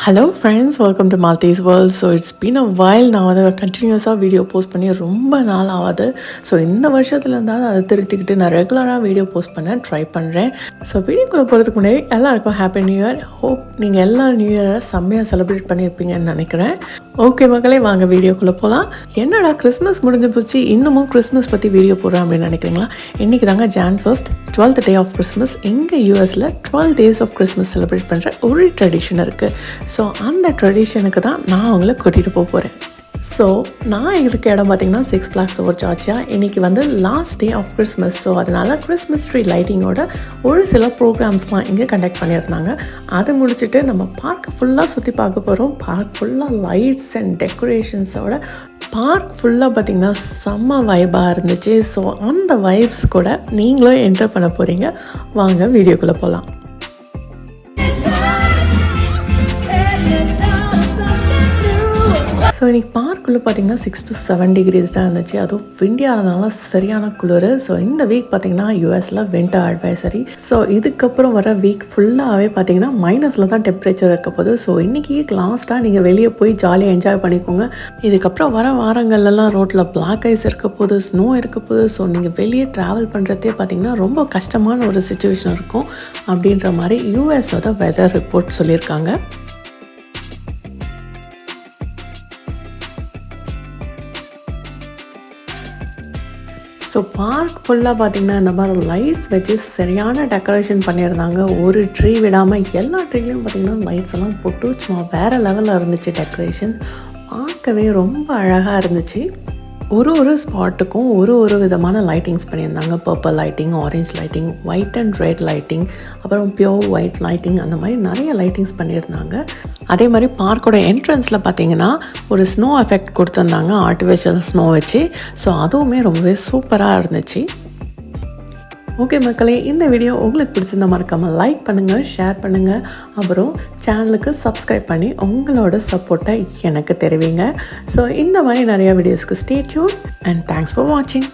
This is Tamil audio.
Hello friends, welcome to Maldives world. So it's been a while. நான் வந்து கண்டினியூஸாக வீடியோ போஸ்ட் பண்ணி ரொம்ப நாள் ஆகுது. ஸோ இந்த வருஷத்துல இருந்தாலும் அதை திருத்திக்கிட்டு நான் ரெகுலராக வீடியோ போஸ்ட் பண்ண ட்ரை பண்ணுறேன். ஸோ வீடியோக்குள்ளே போகிறதுக்கு முன்னாடி எல்லாருக்கும் ஹாப்பி நியூ இயர். ஹோப் நீங்கள் எல்லா நியூ இயரை செம்மையாக செலிப்ரேட் பண்ணியிருப்பீங்கன்னு நினைக்கிறேன். ஓகே மக்களே, வாங்க வீடியோக்குள்ளே போகலாம். என்னடா கிறிஸ்மஸ் முடிஞ்சு போச்சு, இன்னமும் கிறிஸ்மஸ் பற்றி வீடியோ போடுறேன் அப்படின்னு நினைக்கிறீங்களா? இன்றைக்கி தாங்க Jan 5th 12th day of Christmas. எங்கள் யூஎஸில் 12 days ஆஃப் கிறிஸ்மஸ் செலிப்ரேட் பண்ணுற ஒரு ட்ரெடிஷன் இருக்குது. ஸோ அந்த ட்ரெடிஷனுக்கு தான் நான் அவங்கள கூட்டிகிட்டு போகிறேன். ஸோ நான் இருக்க இடம் பார்த்திங்கன்னா 6 Flags Over Georgia. இன்றைக்கி வந்து last day of Christmas. So அதனால் கிறிஸ்மஸ் ட்ரீ லைட்டிங்கோட ஒரு சில ப்ரோக்ராம்ஸ்லாம் இங்கே கண்டக்ட் பண்ணியிருந்தாங்க. அது முடிச்சுட்டு நம்ம பார்க் ஃபுல்லாக சுற்றி பார்க்க போகிறோம். பார்க் ஃபுல்லாக லைட்ஸ் அண்ட் டெக்கரேஷன்ஸோட பார்க் ஃபுல்லாக பார்த்திங்கன்னா செம்ம வைபாக இருந்துச்சு. ஸோ அந்த வைப்ஸ் கூட நீங்களும் என்டர் பண்ண போகிறீங்க. வாங்க வீடியோக்குள்ளே போகலாம். ஸோ இன்றைக்கி பார்க்குள்ளே பார்த்திங்கன்னா 6 to 7 degrees தான் இருந்துச்சு. அதுவும் விண்டியாக இருந்ததுனால சரியான குளிர். ஸோ இந்த வீக் பார்த்திங்கன்னா யூஎஸில் வின்டர் அட்வைசரி. ஸோ இதுக்கப்புறம் வர வீக் ஃபுல்லாகவே பார்த்திங்கன்னா மைனஸில் தான் டெம்பரேச்சர் இருக்க போகுது. ஸோ இன்றைக்கி லாஸ்ட்டாக நீங்கள் வெளியே போய் ஜாலியாக என்ஜாய் பண்ணிக்கோங்க. இதுக்கப்புறம் வர வாரங்கள்லாம் ரோட்டில் பிளாக் ஐஸ் இருக்க போகுது, ஸ்னோ இருக்க போகுது. ஸோ நீங்கள் வெளியே ட்ராவல் பண்ணுறதே பார்த்திங்கன்னா ரொம்ப கஷ்டமான ஒரு சுச்சுவேஷன் இருக்கும் அப்படின்ற மாதிரி யூஎஸோட வெதர் ரிப்போர்ட் சொல்லியிருக்காங்க. ஸோ பார்க் ஃபுல்லாக பார்த்திங்கன்னா இந்த மாதிரி லைட்ஸ் வச்சு சரியான டெக்கரேஷன் பண்ணியிருந்தாங்க. ஒரு ட்ரீ விடாமல் எல்லா ட்ரீலையும் பார்த்திங்கன்னா லைட்ஸ் எல்லாம் போட்டு சும்மா வேறு லெவலில் இருந்துச்சு. டெக்கரேஷன் பார்க்கவே ரொம்ப அழகாக இருந்துச்சு. ஒரு ஸ்பாட்டுக்கும் ஒரு விதமான லைட்டிங்ஸ் பண்ணியிருந்தாங்க. Purple lighting, orange lighting, white and red lighting, அப்புறம் பியோர் ஒயிட் லைட்டிங், அந்த மாதிரி நிறைய லைட்டிங்ஸ் பண்ணியிருந்தாங்க. அதே மாதிரி பார்க்கோட என்ட்ரன்ஸில் பார்த்திங்கன்னா ஒரு ஸ்னோ எஃபெக்ட் கொடுத்துருந்தாங்க, ஆர்டிஃபிஷியல் ஸ்னோ வச்சு. ஸோ அதுவுமே ரொம்பவே சூப்பராக இருந்துச்சு. ஓகே மக்களே, இந்த வீடியோ உங்களுக்கு பிடிச்சிருந்தா மறக்காமல் லைக் பண்ணுங்கள், ஷேர் பண்ணுங்கள், அப்புறம் சேனலுக்கு சப்ஸ்கிரைப் பண்ணி உங்களோட சப்போர்ட்டை எனக்கு தெரிவிங்க. ஸோ இந்த மாதிரி நிறையா வீடியோஸ்க்கு stay tuned and thanks for வாட்சிங்.